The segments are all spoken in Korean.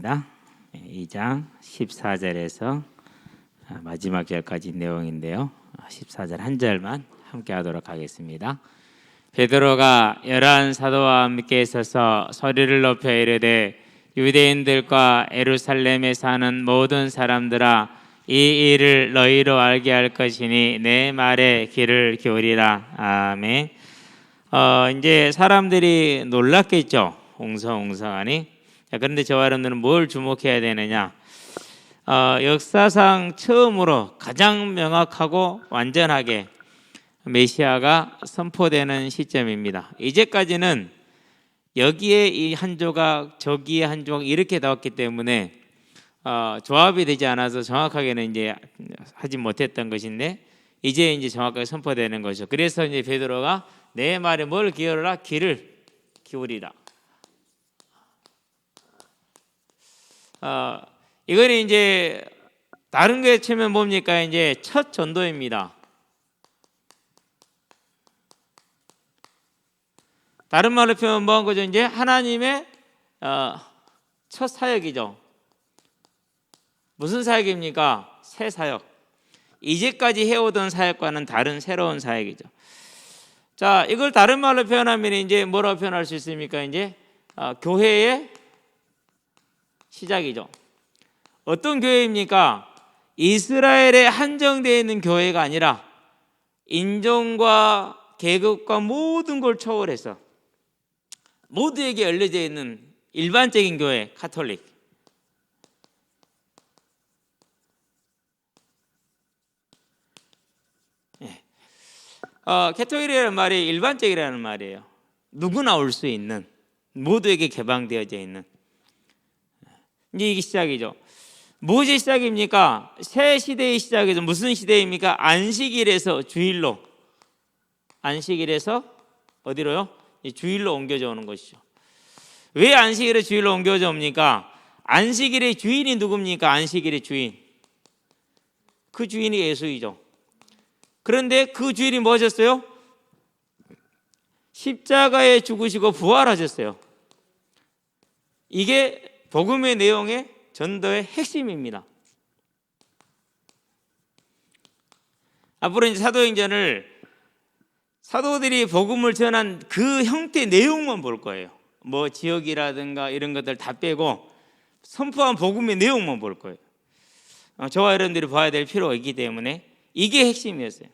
읽겠습니다. 2장 14절에서 마지막 절까지 내용인데요. 14절 한 절만 함께 하도록 하겠습니다. 베드로가 열한 사도와 함께 서서 소리를 높여 이르되 유대인들과 예루살렘에 사는 모든 사람들아, 이 일을 너희로 알게 할 것이니 내 말에 귀를 기울이라. 아멘. 이제 사람들이 놀랐겠죠. 웅성웅성하니. 그런데 저와 여러분들은 뭘 주목해야 되느냐? 역사상 처음으로 가장 명확하고 완전하게 메시아가 선포되는 시점입니다. 이제까지는 여기에 이 한 조각, 저기에 한 조각 이렇게 나왔기 때문에 조합이 되지 않아서 정확하게는 이제 하지 못했던 것인데, 이제 정확하게 선포되는 거죠. 그래서 이제 베드로가 내 말에 뭘 기울여라? 귀를 기울이라. 이거는 이제 다른 거에 치면 뭡니까? 이제 첫 전도입니다. 다른 말로 표현하면 뭐한 거죠? 이제 하나님의 첫 사역이죠. 무슨 사역입니까? 새 사역. 이제까지 해오던 사역과는 다른 새로운 사역이죠. 자, 이걸 다른 말로 표현하면 이제 뭐라고 표현할 수 있습니까? 이제 교회의 시작이죠. 어떤 교회입니까? 이스라엘에 한정되어 있는 교회가 아니라 인종과 계급과 모든 걸 초월해서 모두에게 열려져 있는 일반적인 교회, 카톨릭. 캐톨릭이라는 말이 일반적이라는 말이에요. 누구나 올 수 있는, 모두에게 개방되어져 있는. 이제 이게 시작이죠. 무엇이 시작입니까? 새 시대의 시작이죠. 무슨 시대입니까? 안식일에서 주일로, 안식일에서 어디로요? 주일로 옮겨져 오는 것이죠. 왜 안식일에 주일로 옮겨져 옵니까? 안식일의 주인이 누굽니까? 안식일의 주인, 그 주인이 예수이죠. 그런데 그 주인이 뭐셨어요? 십자가에 죽으시고 부활하셨어요. 이게 복음의 내용의 전도의 핵심입니다. 앞으로 이제 사도행전을 사도들이 복음을 전한 그 형태 내용만 볼 거예요. 뭐 지역이라든가 이런 것들 다 빼고 선포한 복음의 내용만 볼 거예요. 저와 여러분들이 봐야 될 필요가 있기 때문에 이게 핵심이었어요.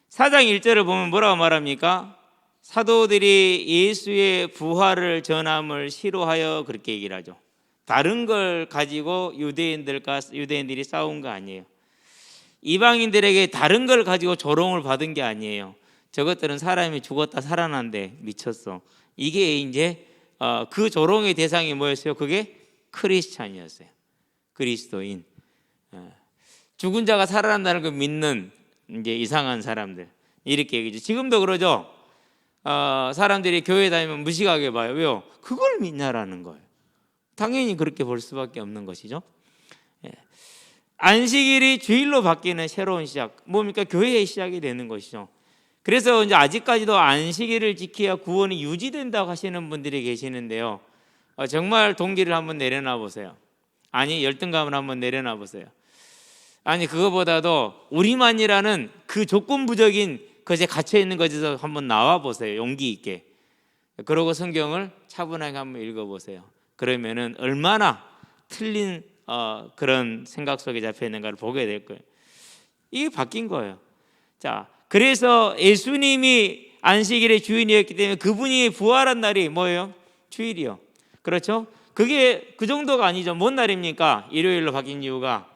4장 1절을 보면 뭐라고 말합니까? 사도들이 예수의 부활을 전함을 싫어하여 그렇게 얘기를 하죠. 다른 걸 가지고 유대인들이 싸운 거 아니에요. 이방인들에게 다른 걸 가지고 조롱을 받은 게 아니에요. 저것들은 사람이 죽었다 살아난데 미쳤어. 이게 이제 그 조롱의 대상이 뭐였어요? 그게 크리스찬이었어요. 그리스도인. 죽은 자가 살아난다는 걸 믿는 이제 이상한 사람들, 이렇게 얘기죠. 지금도 그러죠. 사람들이 교회 다니면 무식하게 봐요. 왜요? 그걸 믿냐라는 거예요. 당연히 그렇게 볼 수밖에 없는 것이죠. 안식일이 주일로 바뀌는 새로운 시작, 뭡니까? 교회의 시작이 되는 것이죠. 그래서 이제 아직까지도 안식일을 지켜야 구원이 유지된다고 하시는 분들이 계시는데요. 정말 동기를 한번 내려놔 보세요. 아니, 열등감을 한번 내려놔 보세요. 아니, 그거보다도 우리만이라는 그 조건부적인 것에 갇혀 있는 것에서 한번 나와 보세요. 용기 있게. 그러고 성경을 차분하게 한번 읽어보세요. 그러면은 얼마나 틀린 그런 생각 속에 잡혀 있는가를 보게 될 거예요. 이게 바뀐 거예요. 자, 그래서 예수님이 안식일의 주인이었기 때문에 그분이 부활한 날이 뭐예요? 주일이요. 그렇죠? 그게 그 정도가 아니죠. 뭔 날입니까? 일요일로 바뀐 이유가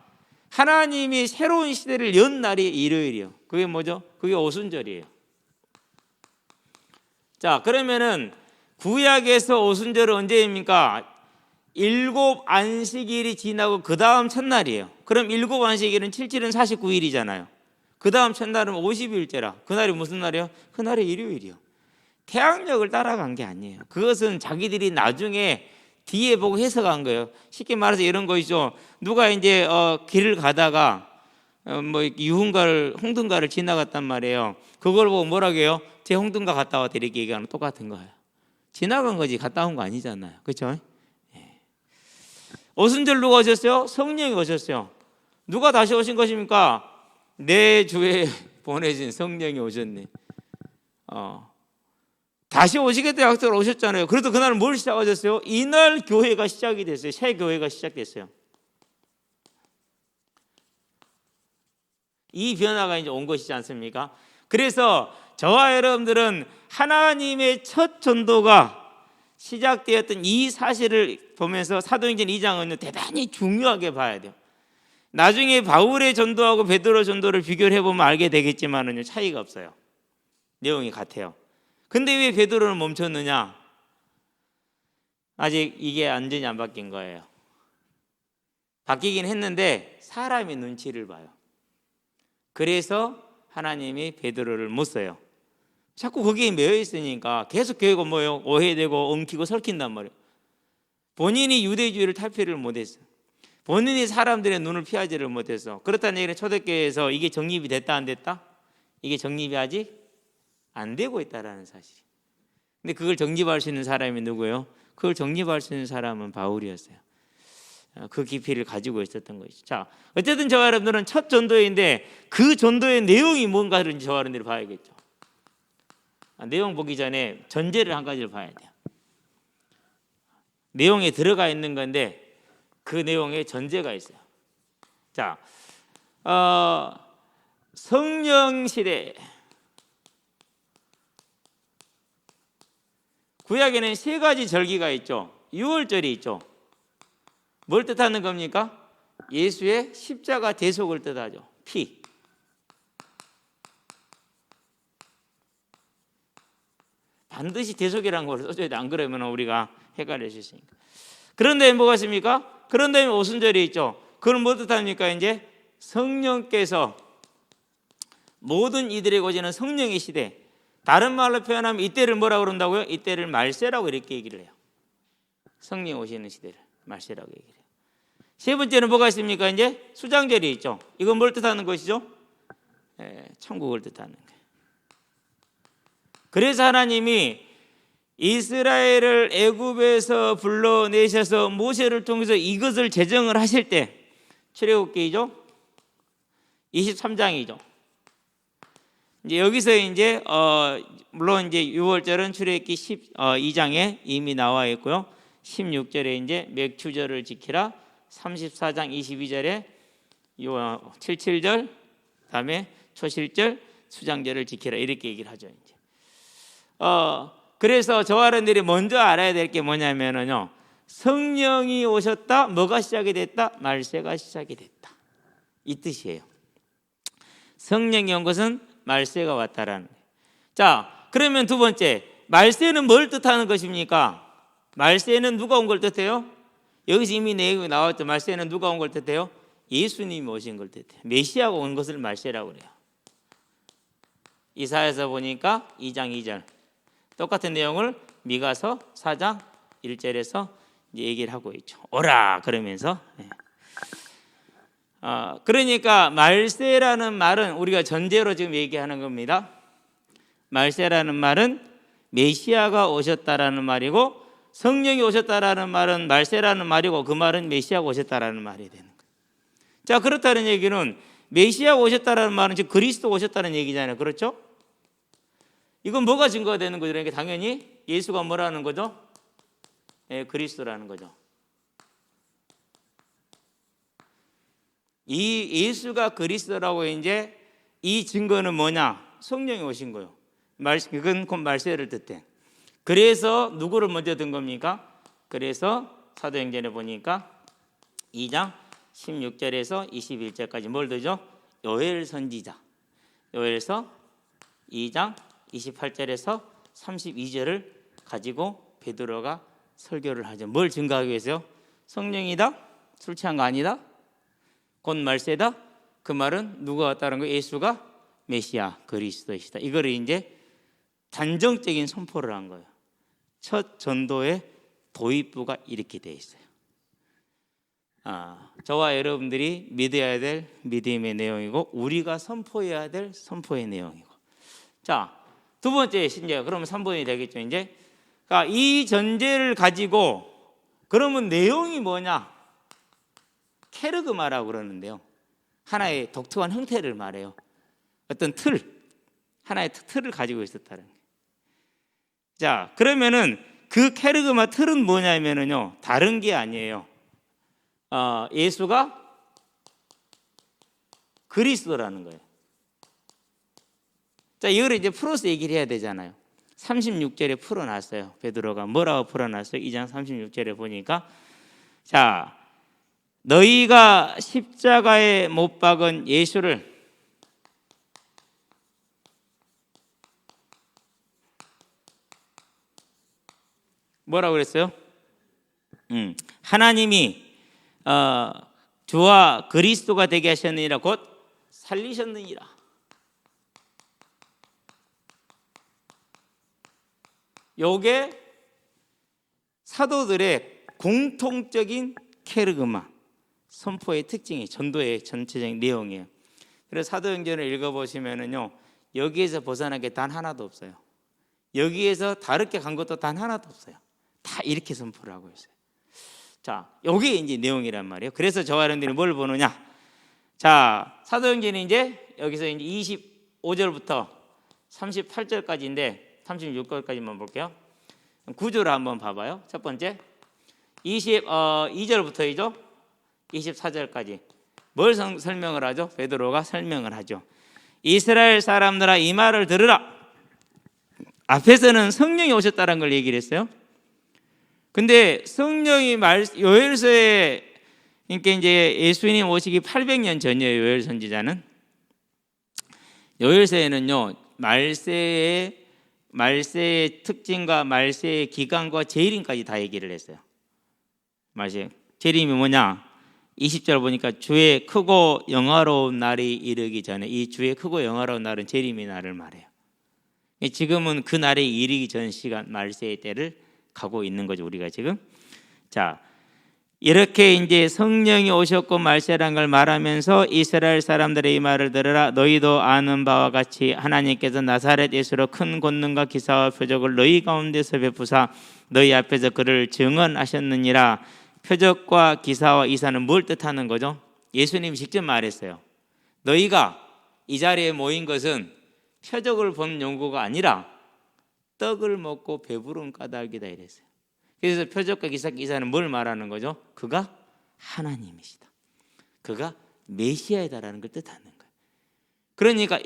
하나님이 새로운 시대를 연 날이 일요일이요. 그게 뭐죠? 그게 오순절이에요. 자, 그러면은 구약에서 오순절은 언제입니까? 7 안식일이 지나고 그 다음 첫날이에요. 그럼 7 안식일은 7일은 49일이잖아요. 그 다음 첫날은 50일째라. 그날이 무슨 날이요? 그날이 일요일이요. 태양력을 따라간 게 아니에요. 그것은 자기들이 나중에 뒤에 보고 해석한 거예요. 쉽게 말해서 이런 거이죠. 누가 이제 길을 가다가 뭐 홍등가를 지나갔단 말이에요. 그걸 보고 뭐라고 해요? 제 홍등가 갔다 왔다 이렇게 얘기하는 똑같은 거예요. 지나간 거지 갔다 온 거 아니잖아요. 그렇죠? 오순절 누가 오셨어요? 성령이 오셨어요. 누가 다시 오신 것입니까? 내 주에 보내신 성령이 오셨네. 다시 오시겠다 약속을 오셨잖아요. 그래도 그날 뭘 시작하셨어요? 이날 교회가 시작이 됐어요. 새 교회가 시작됐어요. 이 변화가 이제 온 것이지 않습니까? 그래서 저와 여러분들은 하나님의 첫 전도가 시작되었던 이 사실을 보면서 사도행전 2장은 대단히 중요하게 봐야 돼요. 나중에 바울의 전도하고 베드로 전도를 비교를 해보면 알게 되겠지만은 차이가 없어요. 내용이 같아요. 근데 왜 베드로는 멈췄느냐? 아직 이게 완전히 안 바뀐 거예요. 바뀌긴 했는데 사람의 눈치를 봐요. 그래서 하나님이 베드로를 못 써요. 자꾸 거기에 매여 있으니까 계속 교회가 뭐예요? 오해되고 엉키고 설킨단 말이에요. 본인이 유대주의를 탈피를 못했어요. 본인이 사람들의 눈을 피하지를 못했어. 그렇다는 얘기는 초대교회에서 이게 정립이 됐다 안 됐다? 이게 정립이 아직 안 되고 있다라는 사실. 근데 그걸 정립할 수 있는 사람이 누구예요? 그걸 정립할 수 있는 사람은 바울이었어요. 그 깊이를 가지고 있었던 것이죠. 자, 어쨌든 저와 여러분들은 첫 전도회인데 그 전도의 내용이 뭔가를 저와 여러분들이 봐야겠죠. 내용 보기 전에 전제를 한 가지를 봐야 돼요. 내용에 들어가 있는 건데 그 내용에 전제가 있어요. 자, 성령 시대. 구약에는 세 가지 절기가 있죠. 유월절이 있죠. 뭘 뜻하는 겁니까? 예수의 십자가 대속을 뜻하죠. 피. 반드시 대속이라는 걸 써줘야 돼. 안 그러면 우리가 헷갈릴 수 있으니까. 그런데 뭐가 있습니까? 그런 다음에 오순절이 있죠. 그건 뭐 뜻합니까? 이제 성령께서 모든 이들에게 오시는 성령의 시대. 다른 말로 표현하면 이때를 뭐라고 그런다고요? 이때를 말세라고 이렇게 얘기를 해요. 성령 오시는 시대를 말세라고 얘기를 해요. 세 번째는 뭐가 있습니까? 이제 수장절이 있죠. 이건 뭘 뜻하는 것이죠? 천국을 뜻하는 거예요. 그래서 하나님이 이스라엘을 애굽에서 불러내셔서 모세를 통해서 이것을 제정을 하실 때 출애굽기죠. 23장이죠. 이제 여기서 이제 물론 이제 6월절은 출애굽기 12장에 이미 나와 있고요. 16절에 이제 맥추절을 지키라. 34장 22절에 77절 그다음에 초실절 수장절을 지키라 이렇게 얘기를 하죠. 이제. 그래서 저와 여러분들이 먼저 알아야 될 게 뭐냐면은요. 성령이 오셨다. 뭐가 시작이 됐다? 말세가 시작이 됐다. 이 뜻이에요. 성령이 온 것은 말세가 왔다라는 거예요. 자, 그러면 두 번째, 말세는 뭘 뜻하는 것입니까? 말세는 누가 온 걸 뜻해요? 여기서 이미 내용이 나왔죠. 말세는 누가 온 걸 뜻해요? 예수님이 오신 걸 뜻해요. 메시아가 온 것을 말세라고 그래요. 이사야서 보니까 2장 2절 똑같은 내용을 미가서 4장 1절에서 얘기를 하고 있죠. 오라 그러면서. 그러니까 말세라는 말은 우리가 전제로 지금 얘기하는 겁니다. 말세라는 말은 메시아가 오셨다라는 말이고 성령이 오셨다라는 말은 말세라는 말이고 그 말은 메시아가 오셨다라는 말이 되는 거예요. 자, 그렇다는 얘기는 메시아가 오셨다라는 말은 즉 그리스도 오셨다는 얘기잖아요. 그렇죠? 이건 뭐가 증거가 되는 거죠? 그러니까 당연히 예수가 뭐라는 거죠? 그리스도라는 거죠. 이 예수가 그리스도라고 이제 이 증거는 뭐냐? 성령이 오신 거예요. 그건 곧 말세를 뜻해. 그래서 누구를 먼저 든 겁니까? 그래서 사도행전에 보니까 2장 16절에서 21절까지 뭘 들죠? 요엘 선지자. 요엘서 2장 28절에서 32절을 가지고 베드로가 설교를 하죠. 뭘 증거하기 위해서요? 성령이다? 술 취한 거 아니다? 곧 말세다? 그 말은 누가 왔다는 거예요? 예수가 메시아 그리스도이시다. 이거를 이제 단정적인 선포를 한 거예요. 첫 전도의 도입부가 이렇게 되어 있어요. 저와 여러분들이 믿어야 될 믿음의 내용이고 우리가 선포해야 될 선포의 내용이고. 자, 두 번째 신제. 그러면 3번이 되겠죠. 이제 이 전제를 가지고 그러면 내용이 뭐냐? 케르그마라고 그러는데요. 하나의 독특한 형태를 말해요. 어떤 틀, 하나의 틀을 가지고 있었다는 거예요. 자, 그러면은 그 케르그마 틀은 뭐냐면은요, 다른 게 아니에요. 예수가 그리스도라는 거예요. 자, 이거를 이제 풀어서 얘기를 해야 되잖아요. 36절에 풀어놨어요. 베드로가 뭐라고 풀어놨어요? 2장 36절에 보니까, 자, 너희가 십자가에 못 박은 예수를 뭐라고 그랬어요? 하나님이 주와 그리스도가 되게 하셨느니라, 곧 살리셨느니라. 요게 사도들의 공통적인 케르그마 선포의 특징이 전도의 전체적인 내용이에요. 그래서 사도행전을 읽어보시면은요, 여기에서 벗어난 게 단 하나도 없어요. 여기에서 다르게 간 것도 단 하나도 없어요. 다 이렇게 선포를 하고 있어요. 자, 여기 이제 내용이란 말이에요. 그래서 저와 여러분들이 뭘 보느냐? 자, 사도행전이 이제 여기서 이제 25절부터 38절까지인데 36절까지만 볼게요. 구조를 한번 봐봐요. 첫 번째, 22절부터이죠. 24절까지 뭘 설명을 하죠? 베드로가 설명을 하죠. 이스라엘 사람들아, 이 말을 들으라. 앞에서는 성령이 오셨다는 걸 얘기를 했어요. 근데 성령이 요엘서에, 그러니까 이제 예수님 오시기 800년 전이에요. 요엘 선지자는. 요엘서에는요, 말세의 특징과 말세의 기간과 재림까지 다 얘기를 했어요. 재림이 뭐냐? 20절 보니까 주의 크고 영화로운 날이 이르기 전에, 이 주의 크고 영화로운 날은 재림의 날을 말해요. 지금은 그 날이 이르기 전 시간, 말세의 때를 가고 있는 거죠, 우리가 지금. 자, 이렇게 이제 성령이 오셨고 말세란 걸 말하면서 이스라엘 사람들의 이 말을 들으라. 너희도 아는 바와 같이 하나님께서 나사렛 예수로 큰 권능과 기사와 표적을 너희 가운데서 베푸사 너희 앞에서 그를 증언하셨느니라. 표적과 기사와 이사는 뭘 뜻하는 거죠? 예수님이 직접 말했어요. 너희가 이 자리에 모인 것은 표적을 본 연구가 아니라 떡을 먹고 배부른 까닭이다 이랬어요. 그래서 표적과 기사는 뭘 말하는 거죠? 그가 하나님이시다, 그가 메시아이다라는 걸 뜻하는 거예요. 그러니까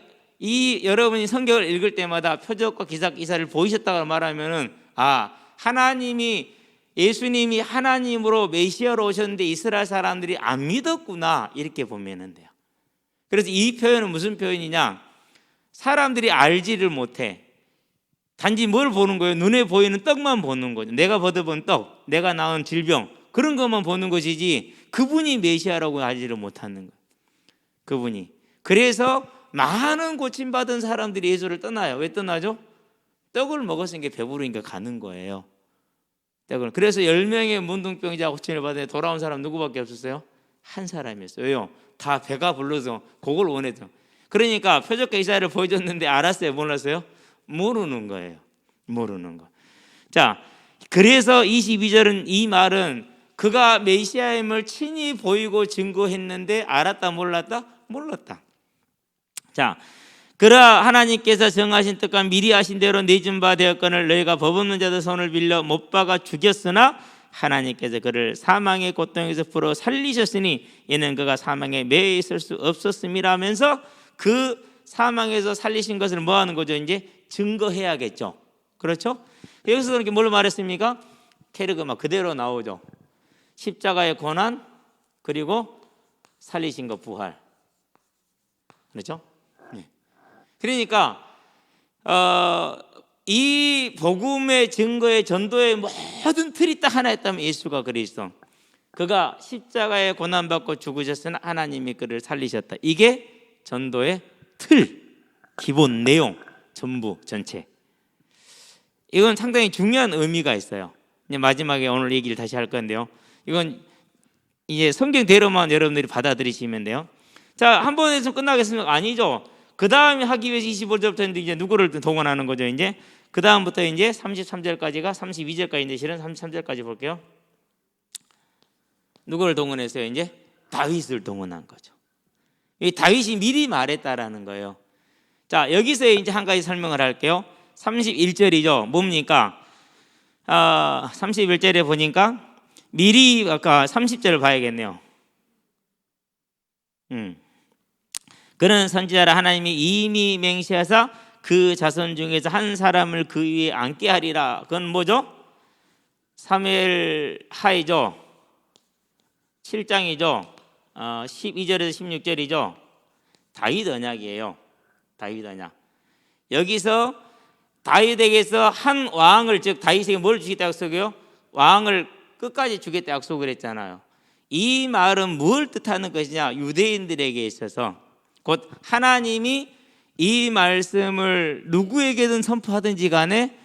여러분이 성경을 읽을 때마다 표적과 기사를 보이셨다고 말하면은, 예수님이 하나님으로 메시아로 오셨는데 이스라엘 사람들이 안 믿었구나, 이렇게 보면 돼요. 그래서 이 표현은 무슨 표현이냐? 사람들이 알지를 못해. 단지 뭘 보는 거예요? 눈에 보이는 떡만 보는 거죠. 내가 얻어본 떡, 내가 낳은 질병, 그런 것만 보는 것이지 그분이 메시아라고 알지를 못하는 거예요. 그분이. 그래서 많은 고침받은 사람들이 예수를 떠나요. 왜 떠나죠? 떡을 먹었으니까 배부르니까 가는 거예요. 그래서 10명의 문둥병자 고침을 받아 돌아온 사람 누구밖에 없었어요? 한 사람이었어요. 왜요? 다 배가 불러서 그걸 원했죠. 그러니까 표적과 기사를 보여줬는데 알았어요? 몰랐어요? 모르는 거예요. 모르는 거. 자, 그래서 22절은 이 말은 그가 메시아임을 친히 보이고 증거했는데 알았다 몰랐다? 몰랐다. 자, 그러나 하나님께서 정하신 뜻과 미리 하신 대로 내준 바 되었거늘 너희가 법 없는 자들 손을 빌려 못 박아 죽였으나 하나님께서 그를 사망의 고통에서 풀어 살리셨으니 이는 그가 사망에 매여 있을 수 없었음이라 하면서 그 사망에서 살리신 것을 뭐 하는 거죠? 이제 증거해야겠죠. 그렇죠? 여기서 이렇게 뭘 말했습니까? 케르그마 그대로 나오죠. 십자가의 고난, 그리고 살리신 것, 부활. 그렇죠? 네. 그러니까 이 복음의 증거의 전도의 모든 틀이 딱 하나 있다면 예수가 그리스도. 그가 십자가에 고난받고 죽으셨으나 하나님이 그를 살리셨다. 이게 전도의 틀, 기본 내용, 전부 전체. 이건 상당히 중요한 의미가 있어요. 이제 마지막에 오늘 얘기를 다시 할 건데요. 이건 이제 성경대로만 여러분들이 받아들이시면 돼요. 자, 한 번에서 끝나겠습니까? 아니죠. 그 다음에 하기 위해서 25절부터 이제 누구를 동원하는 거죠? 이제 그 다음부터 이제 33절까지가 32절까지 이제 실은 33절까지 볼게요. 누구를 동원했어요? 이제 다윗을 동원한 거죠. 이 다윗이 미리 말했다라는 거예요. 자, 여기서 이제 한 가지 설명을 할게요. 31절이죠. 뭡니까? 31절에 보니까 미리 아까 30절을 봐야겠네요. 그는 선지자라 하나님이 이미 맹세하사 그 자손 중에서 한 사람을 그 위에 앉게 하리라. 그건 뭐죠? 사무엘 하이죠. 7장이죠. 12절에서 16절이죠. 다윗 언약이에요. 다윗 언약. 여기서 다윗에게서 한 왕을, 즉 다윗에게 뭘 주겠다 약속이요? 왕을 끝까지 주겠다 약속을 했잖아요. 이 말은 뭘 뜻하는 것이냐? 유대인들에게 있어서 곧 하나님이 이 말씀을 누구에게든 선포하든지 간에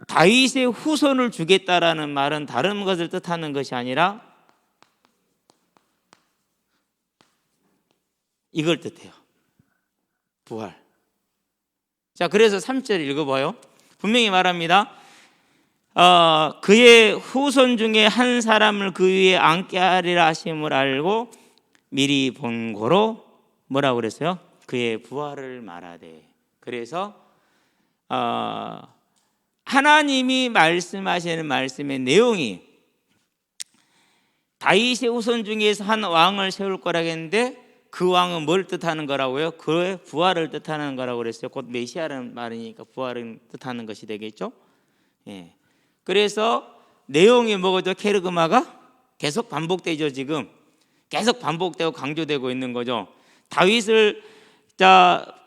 다윗의 후손을 주겠다라는 말은 다른 것을 뜻하는 것이 아니라 이걸 뜻해요. 부활. 자, 그래서 3절 읽어봐요. 분명히 말합니다. 그의 후손 중에 한 사람을 그 위에 앉게 하리라 하심을 알고 미리 본고로 뭐라고 그랬어요? 그의 부활을 말하되. 그래서 하나님이 말씀하시는 말씀의 내용이 다윗의 후손 중에서 한 왕을 세울 거라고 했는데 그 왕은 뭘 뜻하는 거라고요? 그의 부활을 뜻하는 거라고 그랬어요. 곧 메시아라는 말이니까 부활을 뜻하는 것이 되겠죠. 예. 그래서 내용이 뭐죠? 케르그마가 계속 반복되죠. 지금 계속 반복되고 강조되고 있는 거죠. 다윗을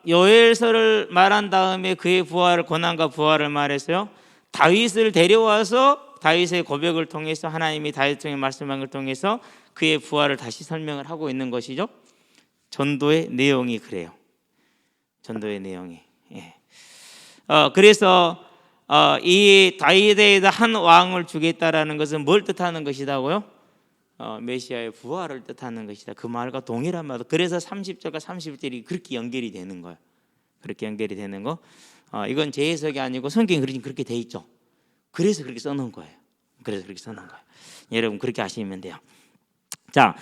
요엘서를 말한 다음에 그의 부활을, 고난과 부활을 말했어요. 다윗을 데려와서 다윗의 고백을 통해서 하나님이 다윗 통해 말씀한 걸 통해서 그의 부활을 다시 설명을 하고 있는 것이죠. 전도의 내용이 그래요. 전도의 내용이. 예. 그래서 이 다윗에게 한 왕을 주겠다라는 것은 뭘 뜻하는 것이다고요? 메시아의 부활을 뜻하는 것이다. 그 말과 동일한 말. 그래서 30절과 31절이 그렇게 연결이 되는 거예요. 그렇게 연결이 되는 거. 이건 제 해석이 아니고 성경이 그렇게 돼 있죠. 그래서 그렇게 써놓은 거예요. 그래서 그렇게 써놓은 거예요. 여러분 그렇게 아시면 돼요. 자,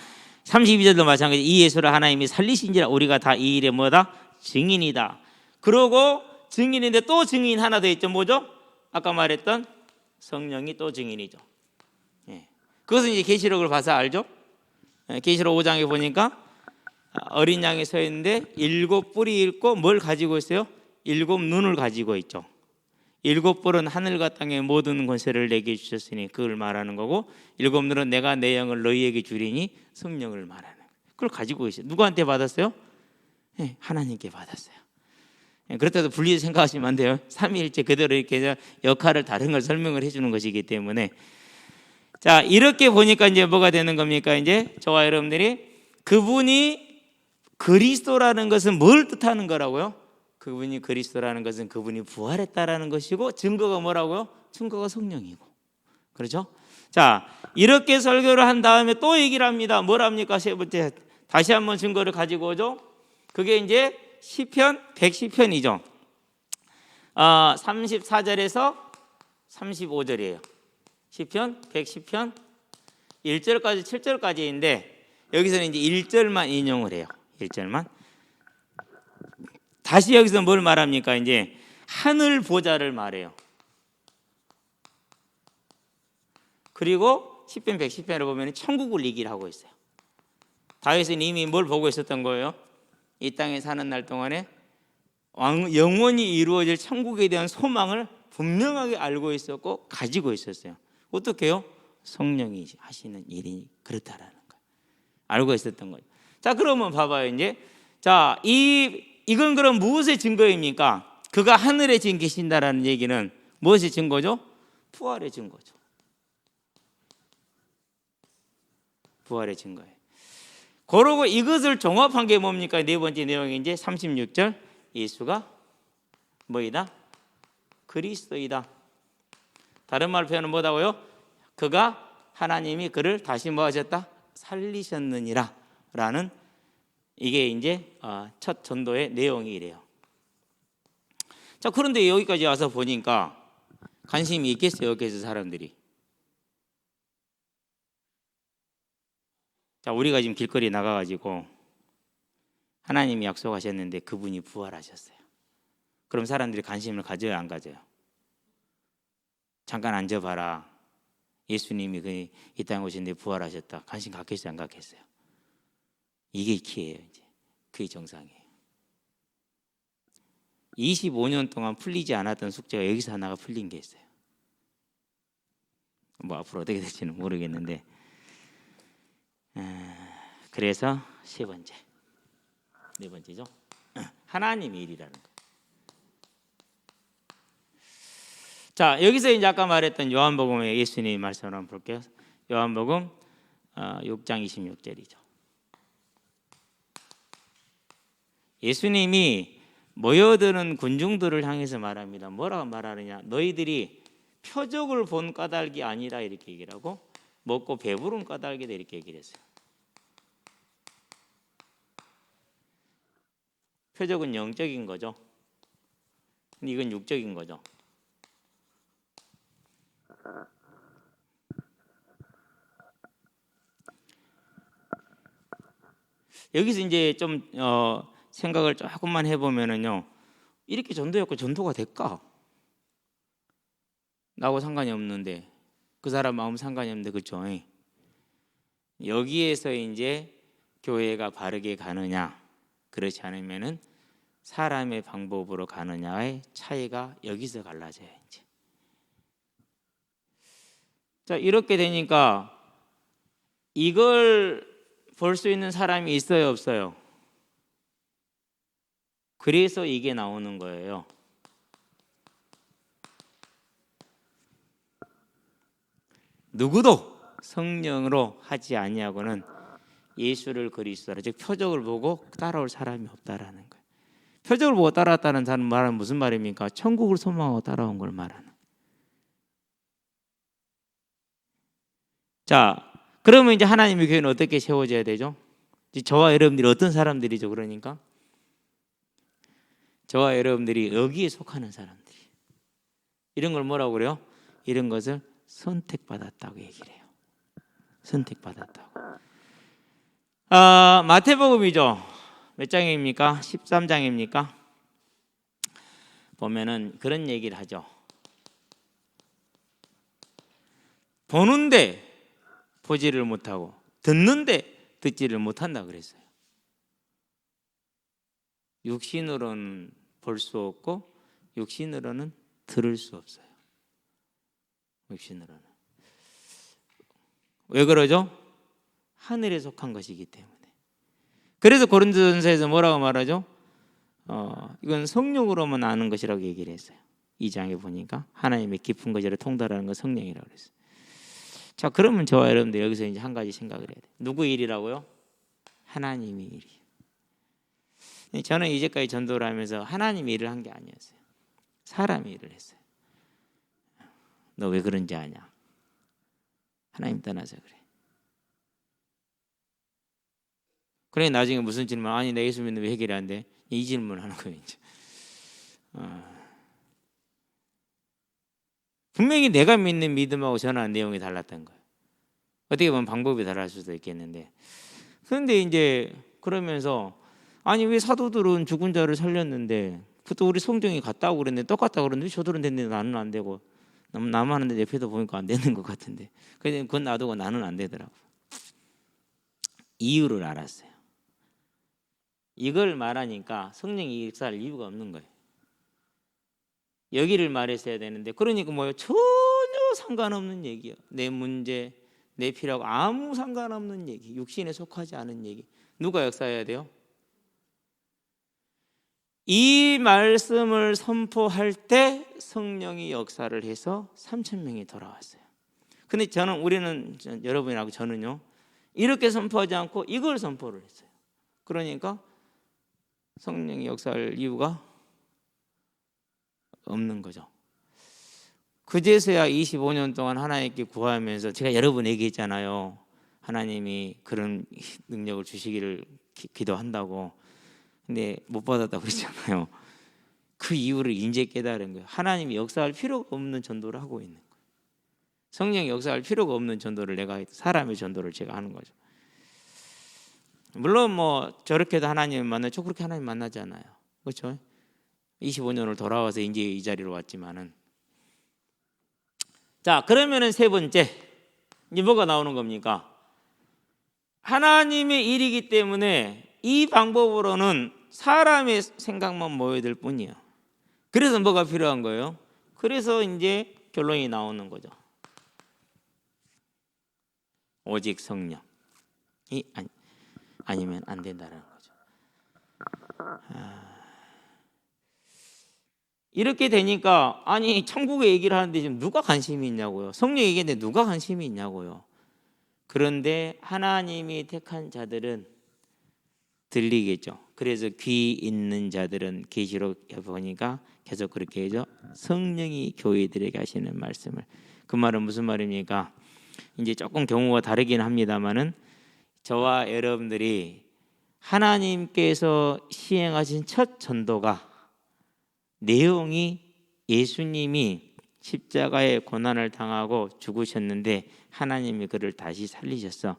32절도 마찬가지. 이 예수를 하나님이 살리신지라 우리가 다 이 일에 뭐다? 증인이다. 그러고 증인인데 또 증인 하나 더 있죠. 뭐죠? 아까 말했던 성령이 또 증인이죠. 예. 그것은 이제 계시록을 봐서 알죠. 계시록 5장에 보니까 어린 양이 서 있는데 7뿔이 있고 뭘 가지고 있어요? 7눈을 가지고 있죠. 7뿔은 하늘과 땅의 모든 권세를 내게 주셨으니 그걸 말하는 거고, 7눈은 내가 내 영을 너희에게 주리니 성령을 말하는 거예요. 그걸 가지고 있어요. 누구한테 받았어요? 네, 하나님께 받았어요. 그렇다고 분리해서 생각하시면 안 돼요. 삼위일체 그대로 이렇게 역할을 다른 걸 설명을 해주는 것이기 때문에. 자, 이렇게 보니까 이제 뭐가 되는 겁니까? 이제 저와 여러분들이 그분이 그리스도라는 것은 뭘 뜻하는 거라고요? 그분이 그리스도라는 것은 그분이 부활했다라는 것이고, 증거가 뭐라고요? 증거가 성령이고. 그렇죠? 자, 이렇게 설교를 한 다음에 또 얘기를 합니다. 뭘 합니까? 세 번째, 다시 한번 증거를 가지고 오죠. 그게 이제 시편 110편이죠. 34절에서 35절이에요. 시편 110편 1절까지 7절까지인데 여기서는 이제 1절만 인용을 해요. 1절만. 다시 여기서 뭘 말합니까? 이제 하늘 보좌를 말해요. 그리고 시편 110편을 보면 천국을 얘기를 하고 있어요. 다윗은 이미 뭘 보고 있었던 거예요? 이 땅에 사는 날 동안에 영원히 이루어질 천국에 대한 소망을 분명하게 알고 있었고 가지고 있었어요. 어떻게 해요? 성령이 하시는 일이 그렇다라는 거예요. 알고 있었던 거예요. 자, 그러면 봐봐요. 이제 자, 이건 그럼 무엇의 증거입니까? 그가 하늘에 지금 계신다라는 얘기는 무엇의 증거죠? 부활의 증거죠. 부활의 증거예요. 그러고 이것을 종합한 게 뭡니까? 네 번째 내용이 이제 36절. 예수가 뭐이다? 그리스도이다. 다른 말로 표현은 뭐다고요? 그가 하나님이 그를 다시 뭐 하셨다? 살리셨느니라 라는, 이게 이제 첫 전도의 내용이 이래요. 자, 그런데 여기까지 와서 보니까 관심이 있겠어요? 여기서 사람들이. 자, 우리가 지금 길거리에 나가가지고 하나님이 약속하셨는데 그분이 부활하셨어요. 그럼 사람들이 관심을 가져요, 안 가져요? 잠깐 앉아봐라. 예수님이 이 땅에 오셨는데 부활하셨다. 관심 갖겠어요, 안 갖겠어요? 이게 키예요. 이제 그게 정상이에요. 25년 동안 풀리지 않았던 숙제가 여기서 하나가 풀린 게 있어요. 뭐 앞으로 어떻게 될지는 모르겠는데, 그래서 세 번째, 네 번째죠. 하나님의 일이라는 거. 자, 여기서 이제 아까 말했던 요한복음의 예수님의 말씀을 한번 볼게요. 요한복음 6장 26절이죠. 예수님이 모여드는 군중들을 향해서 말합니다. 뭐라고 말하느냐? 너희들이 표적을 본 까닭이 아니라 이렇게 얘기를 하고, 먹고 배부른 까닭이다 이렇게 얘기를 했어요. 표적은 영적인 거죠. 근데 이건 육적인 거죠. 여기서 이제 좀 생각을 조금만 해보면은요, 이렇게 전도했고 전도가 될까? 나하고 상관이 없는데, 그 사람 마음 상관이 없는데, 그렇죠? 여기에서 이제 교회가 바르게 가느냐, 그렇지 않으면은 사람의 방법으로 가느냐의 차이가 여기서 갈라져요. 이제. 자, 이렇게 되니까 이걸 볼 수 있는 사람이 있어요, 없어요? 그래서 이게 나오는 거예요. 누구도 성령으로 하지 아니하고는 예수를 그리스도라, 즉 표적을 보고 따라올 사람이 없다라는 거예요. 표적을 보고 따라왔다는 사람 말은 무슨 말입니까? 천국을 소망하고 따라온 걸 말하는. 자, 그러면 이제 하나님의 교회는 어떻게 세워져야 되죠? 저와 여러분들이 어떤 사람들이죠? 그러니까 저와 여러분들이 여기에 속하는 사람들이. 이런 걸 뭐라고 그래요? 이런 것을 선택받았다고 얘기를 해요. 선택받았다고. 마태복음이죠. 몇 장입니까? 13장입니까? 보면은 그런 얘기를 하죠. 보는데 보지를 못하고 듣는데 듣지를 못한다 그랬어요. 육신으로는 볼 수 없고 육신으로는 들을 수 없어요. 육신으로는. 왜 그러죠? 하늘에 속한 것이기 때문에. 그래서 고린도전서에서 뭐라고 말하죠? 이건 성령으로만 아는 것이라고 얘기를 했어요. 2장에 보니까 하나님의 깊은 것을 통달하는 건 성령이라고 그랬어요. 자, 그러면 저와 여러분들 여기서 이제 한 가지 생각을 해야 돼요. 누구 일이라고요? 하나님의 일이에요. 저는 이제까지 전도를 하면서 하나님의 일을 한 게 아니었어요. 사람의 일을 했어요. 너 왜 그런지 아냐? 하나님 떠나서 그래. 그래, 나중에 무슨 질문? 아니, 내 예수 믿는 왜 해결이 안 돼? 이 질문을 하는 거예요. 이제. 분명히 내가 믿는 믿음하고 전하는 내용이 달랐던 거예요. 어떻게 보면 방법이 다를 수도 있겠는데, 그런데 이제 그러면서 아니, 왜 사도들은 죽은 자를 살렸는데, 그것도 우리 성경이 같다고 그랬는데, 똑같다고 그랬는데 저들은 됐는데 나는 안 되고, 나만 하는데 옆에도 보니까 안 되는 것 같은데, 그런데 그건 놔두고 나는 안 되더라고. 이유를 알았어요. 이걸 말하니까 성령이 역사할 이유가 없는 거예요. 여기를 말했어야 되는데, 그러니까 뭐예요? 전혀 상관없는 얘기예요. 내 문제, 내 필요하고 아무 상관없는 얘기, 육신에 속하지 않은 얘기. 누가 역사해야 돼요? 이 말씀을 선포할 때 성령이 역사를 해서 3,000명이 돌아왔어요. 근데 우리는 여러분하고 저는요, 이렇게 선포하지 않고 이걸 선포를 했어요. 그러니까 성령이 역사할 이유가 없는 거죠. 그제서야 25년 동안 하나님께 구하면서, 제가 여러 번 얘기했잖아요. 하나님이 그런 능력을 주시기를 기도한다고. 근데 못 받았다고 그랬잖아요. 그 이유를 이제 깨달은 거예요. 하나님이 역사할 필요가 없는 전도를 하고 있는 거예요. 성령이 역사할 필요가 없는 전도를 사람의 전도를 제가 하는 거죠. 물론 뭐 저렇게도 하나님 만나죠. 그렇게 하나님 만나잖아요. 그렇죠? 25년을 돌아와서 이제 이 자리로 왔지만은. 자, 그러면은 세 번째 이제 뭐가 나오는 겁니까? 하나님의 일이기 때문에 이 방법으로는 사람의 생각만 모여들 뿐이에요. 그래서 뭐가 필요한 거예요? 그래서 이제 결론이 나오는 거죠. 오직 성령이 아니면 안 된다는 거죠. 이렇게 되니까 아니 천국의 얘기를 하는데 지금 누가 관심이 있냐고요. 성령 얘기인데 누가 관심이 있냐고요. 그런데 하나님이 택한 자들은 들리겠죠. 그래서 귀 있는 자들은 계시록에 보니까 계속 그렇게 해죠. 성령이 교회들에게 하시는 말씀을. 그 말은 무슨 말입니까? 이제 조금 경우가 다르긴 합니다만은 저와 여러분들이 하나님께서 시행하신 첫 전도가 내용이 예수님이 십자가의 고난을 당하고 죽으셨는데 하나님이 그를 다시 살리셨어.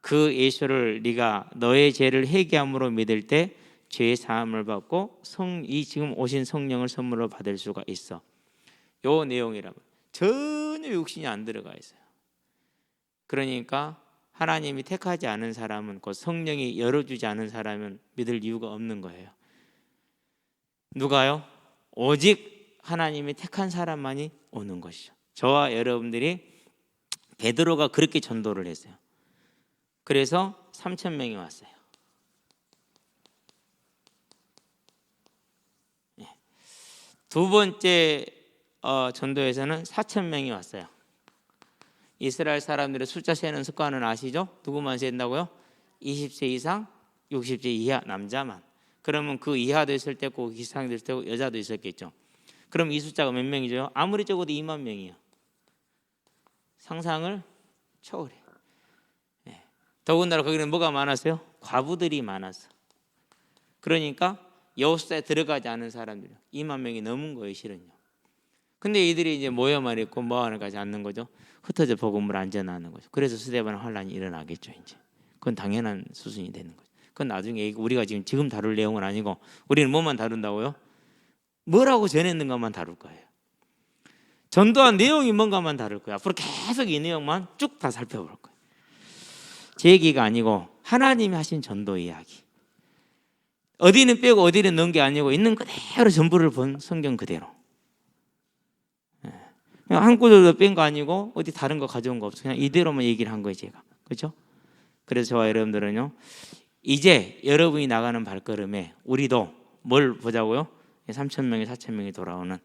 그 예수를 네가 너의 죄를 회개함으로 믿을 때 죄 사함을 받고 이 지금 오신 성령을 선물로 받을 수가 있어. 요 내용이라면 전혀 육신이 안 들어가 있어요. 그러니까 하나님이 택하지 않은 사람은 그 성령이 열어주지 않은 사람은 믿을 이유가 없는 거예요. 누가요? 오직 하나님이 택한 사람만이 오는 것이죠. 저와 여러분들이 베드로가 그렇게 전도를 했어요. 그래서 3,000명이 왔어요. 두 번째 전도에서는 4,000명이 왔어요. 이스라엘 사람들의 숫자 세는 습관은 아시죠? 누구만 센다고요? 20세 이상, 60세 이하 남자만. 그러면 그 이하도 있을 때고 이상도 있을 때고 여자도 있었겠죠. 그럼 이 숫자가 몇 명이죠? 아무리 적어도 2만 명이에요. 상상을 초월해. 더군다나 거기는 뭐가 많았어요? 과부들이 많았어. 그러니까 여호수아에 들어가지 않은 사람들이 2만 명이 넘은 거예요, 실은요. 근데 이들이 이제 모여만 있고 뭐하는 가지 않는 거죠. 흩어져 복음을 안 전하는 거죠. 그래서 스데반 환란이 일어나겠죠, 이제. 그건 당연한 수순이 되는 거죠. 그건 나중에 우리가 지금 다룰 내용은 아니고 우리는 뭐만 다룬다고요? 뭐라고 전했는가만 다룰 거예요. 전도한 내용이 뭔가만 다룰 거예요. 앞으로 계속 이 내용만 쭉 다 살펴볼 거예요. 제 얘기가 아니고 하나님이 하신 전도 이야기. 어디는 빼고 어디는 넣은 게 아니고 있는 그대로 전부를 본 성경 그대로. 그냥 한 구절도 뺀 거 아니고 어디 다른 거 가져온 거 없어. 그냥 이대로만 얘기를 한 거예요, 제가. 그렇죠? 그래서 저와 여러분들은요, 이제 여러분이 나가는 발걸음에 우리도 뭘 보자고요? 3,000명이 4,000명이 돌아오는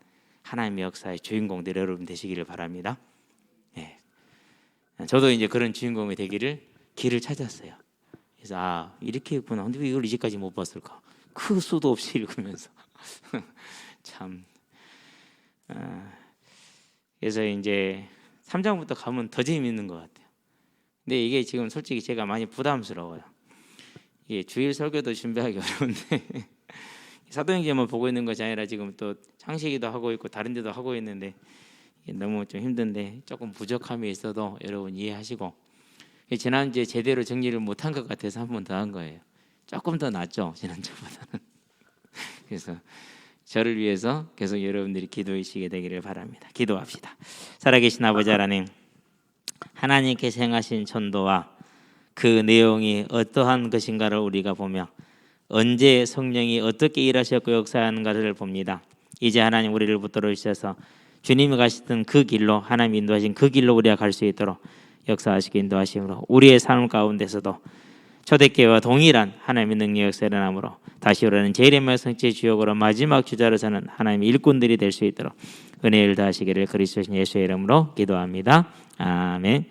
하나님의 역사의 주인공들 여러분 되시기를 바랍니다. 저도 이제 그런 주인공이 되기를 길을 찾았어요. 그래서 이렇게 했구나. 근데 왜 이걸 이제까지 못 봤을까? 그 수도 없이 읽으면서 참. 그래서 이제 3장부터 가면 더 재미있는 것 같아요. 근데 이게 지금 솔직히 제가 많이 부담스러워요. 이게 주일 설교도 준비하기 어려운데 사도행전만 보고 있는 것이 아니라 지금 또 창시기도 하고 있고 다른 데도 하고 있는데 너무 좀 힘든데 조금 부족함이 있어도 여러분 이해하시고, 지난주에 제대로 정리를 못한 것 같아서 한 번 더 한 거예요. 조금 더 낫죠, 지난주보다는. 그래서 저를 위해서 계속 여러분들이 기도해 주시게 되기를 바랍니다. 기도합시다. 살아계신 아버지 하나님, 하나님께서 행하신 전도와 그 내용이 어떠한 것인가를 우리가 보며 언제 성령이 어떻게 일하셨고 역사하는가를 봅니다. 이제 하나님 우리를 붙들어 주셔서 주님이 가시던 그 길로, 하나님 인도하신 그 길로 우리가 갈 수 있도록 역사하시고 인도하심으로 우리의 삶 가운데서도 초대교회와 동일한 하나님의 능력 역사를 일어남으로 다시 오라는 재림의 성취의 주역으로 마지막 주자로 서는 하나님의 일꾼들이 될 수 있도록 은혜를 다하시기를 그리스도 예수의 이름으로 기도합니다. 아멘.